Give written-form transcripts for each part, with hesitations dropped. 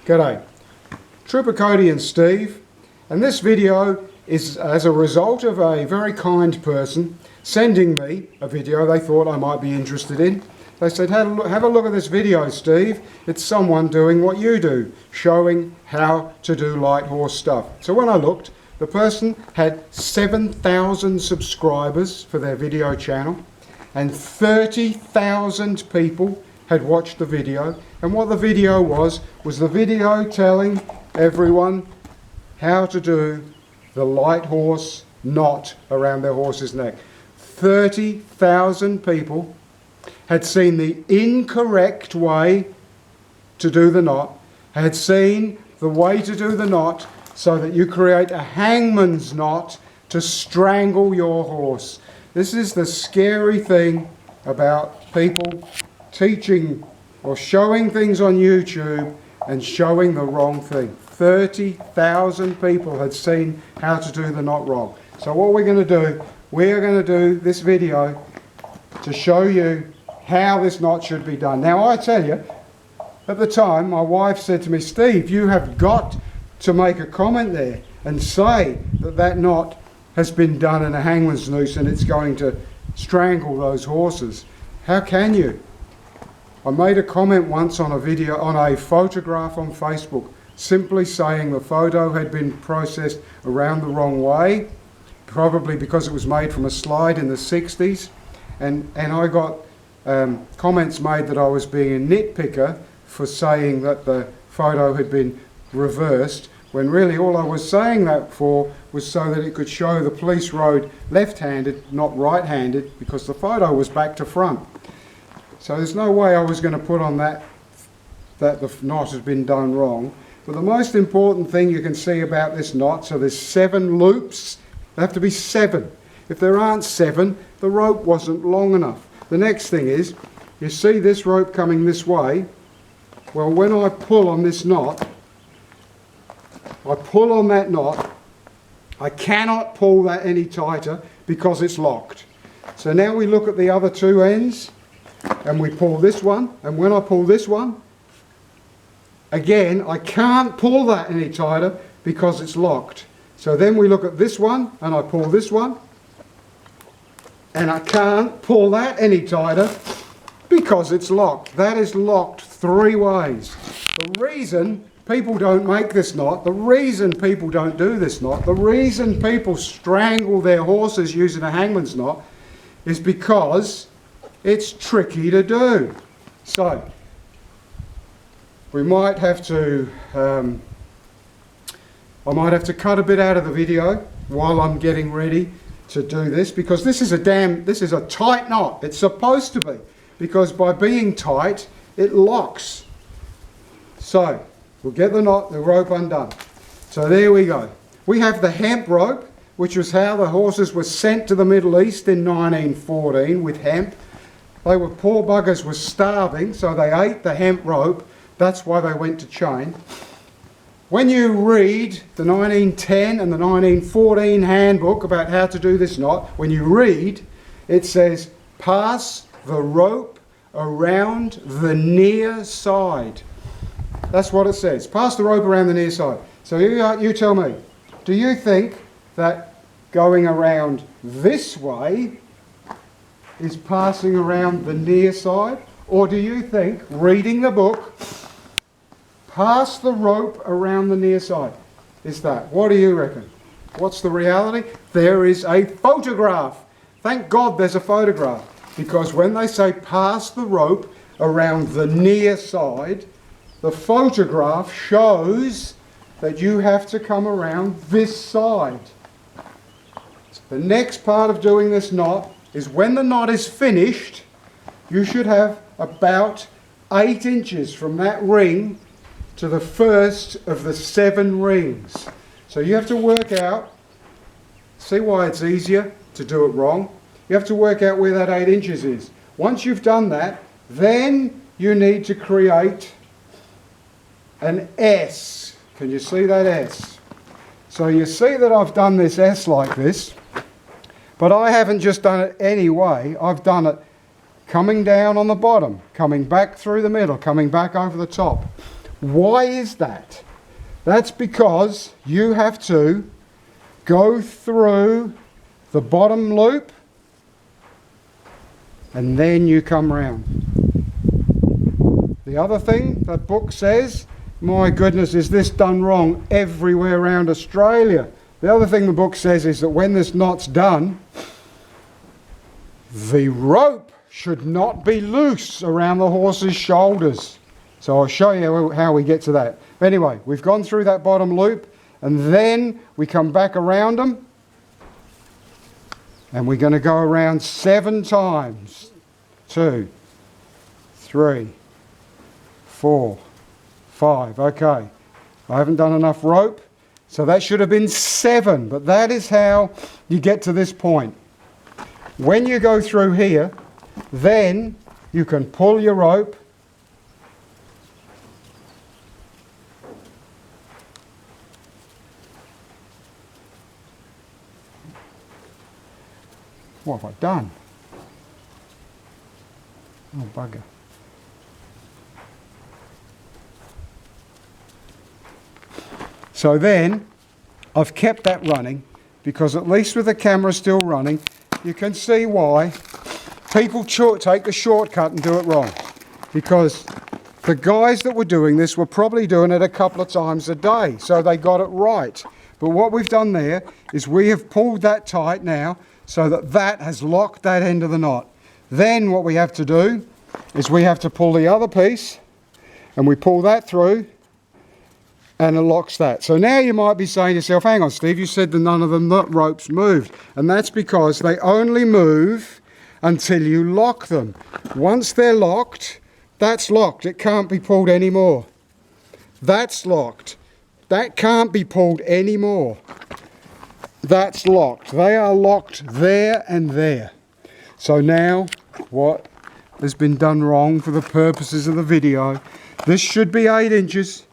G'day, Trooper Cody and Steve, and this video is as a result of a very kind person sending me a video they thought I might be interested in. They said, have a look at this video, Steve. It's someone doing what you do, showing how to do light horse stuff. So when I looked, the person had 7,000 subscribers for their video channel and 30,000 people had watched the video, and what the video was the video telling everyone how to do the light horse knot around their horse's neck. 30,000 people had seen the incorrect way to do the knot, had seen the way to do the knot so that you create a hangman's knot to strangle your horse. This is the scary thing about people teaching or showing things on YouTube and showing the wrong thing. 30,000 people had seen how to do the knot wrong. So what we're going to do, we're going to do this video to show you how this knot should be done. Now I tell you, at the time my wife said to me, Steve, you have got to make a comment there and say that that knot has been done in a hangman's noose and it's going to strangle those horses. How can you? I made a comment once on a video, on a photograph on Facebook, simply saying the photo had been processed around the wrong way, probably because it was made from a slide in the 60s, and I got comments made that I was being a nitpicker for saying that the photo had been reversed, when really all I was saying that for was so that it could show the police road left-handed, not right-handed, because the photo was back to front. So there's no way I was going to put on that the knot had been done wrong. But the most important thing you can see about this knot, so there's 7 loops. There have to be 7. If there aren't 7, the rope wasn't long enough. The next thing is, you see this rope coming this way. Well, when I pull on this knot, I pull on that knot, I cannot pull that any tighter because it's locked. So now we look at the other 2 ends, and we pull this one, and when I pull this one, again, I can't pull that any tighter because it's locked. So then we look at this one, and I pull this one, and I can't pull that any tighter because it's locked. That is locked 3 ways. The reason people don't make this knot, the reason people don't do this knot, the reason people strangle their horses using a hangman's knot is because it's tricky to do. So we might have to, I might have to cut a bit out of the video while I'm getting ready to do this, because this is a tight knot. It's supposed to be, because by being tight, it locks. So we'll get the knot, the rope undone. So there we go. We have the hemp rope, which was how the horses were sent to the Middle East in 1914 with hemp. They were, poor buggers were starving, so they ate the hemp rope. That's why they went to chain. When you read the 1910 and the 1914 handbook about how to do this knot, when you read, it says, pass the rope around the near side. That's what it says. Pass the rope around the near side. So you tell me, do you think that going around this way is passing around the near side? Or do you think, reading the book, pass the rope around the near side is that? What do you reckon? What's the reality? There is a photograph. Thank God there's a photograph, because when they say pass the rope around the near side, the photograph shows that you have to come around this side. The next part of doing this knot is when the knot is finished, you should have about 8 inches from that ring to the first of the 7 rings. So you have to work out, see why it's easier to do it wrong. You have to work out where that 8 inches is. Once you've done that, then you need to create an S. Can you see that S? So you see that I've done this S like this, but I haven't just done it any way. I've done it coming down on the bottom, coming back through the middle, coming back over the top. Why is that? That's because you have to go through the bottom loop and then you come round. The other thing that book says, my goodness, is this done wrong everywhere around Australia? The other thing the book says is that when this knot's done, the rope should not be loose around the horse's shoulders. So I'll show you how we get to that. Anyway, we've gone through that bottom loop and then we come back around them and we're going to go around 7 times. 2, 3, 4, 5. Okay, I haven't done enough rope, so that should have been 7, but that is how you get to this point. When you go through here, then you can pull your rope What have I done? Oh, bugger. So then, I've kept that running, because at least with the camera still running, you can see why people take the shortcut and do it wrong. Because the guys that were doing this were probably doing it a couple of times a day, so they got it right. But what we've done there is we have pulled that tight now, so that has locked that end of the knot. Then what we have to do is we have to pull the other piece, and we pull that through, and it locks that. So now you might be saying to yourself, hang on Steve, you said that none of the knot ropes moved. And that's because they only move until you lock them. Once they're locked, that's locked. It can't be pulled anymore. That's locked. That can't be pulled anymore. That's locked. They are locked there and there. So now what has been done wrong for the purposes of the video, this should be 8 inches.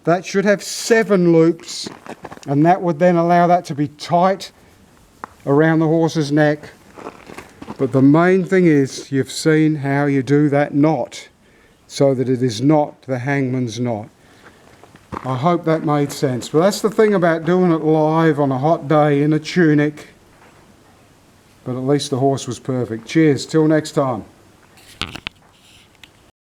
That should have 7 loops, and that would then allow that to be tight around the horse's neck. But the main thing is you've seen how you do that knot so that it is not the hangman's knot. I hope that made sense. But that's the thing about doing it live on a hot day in a tunic. But at least the horse was perfect. Cheers, till next time.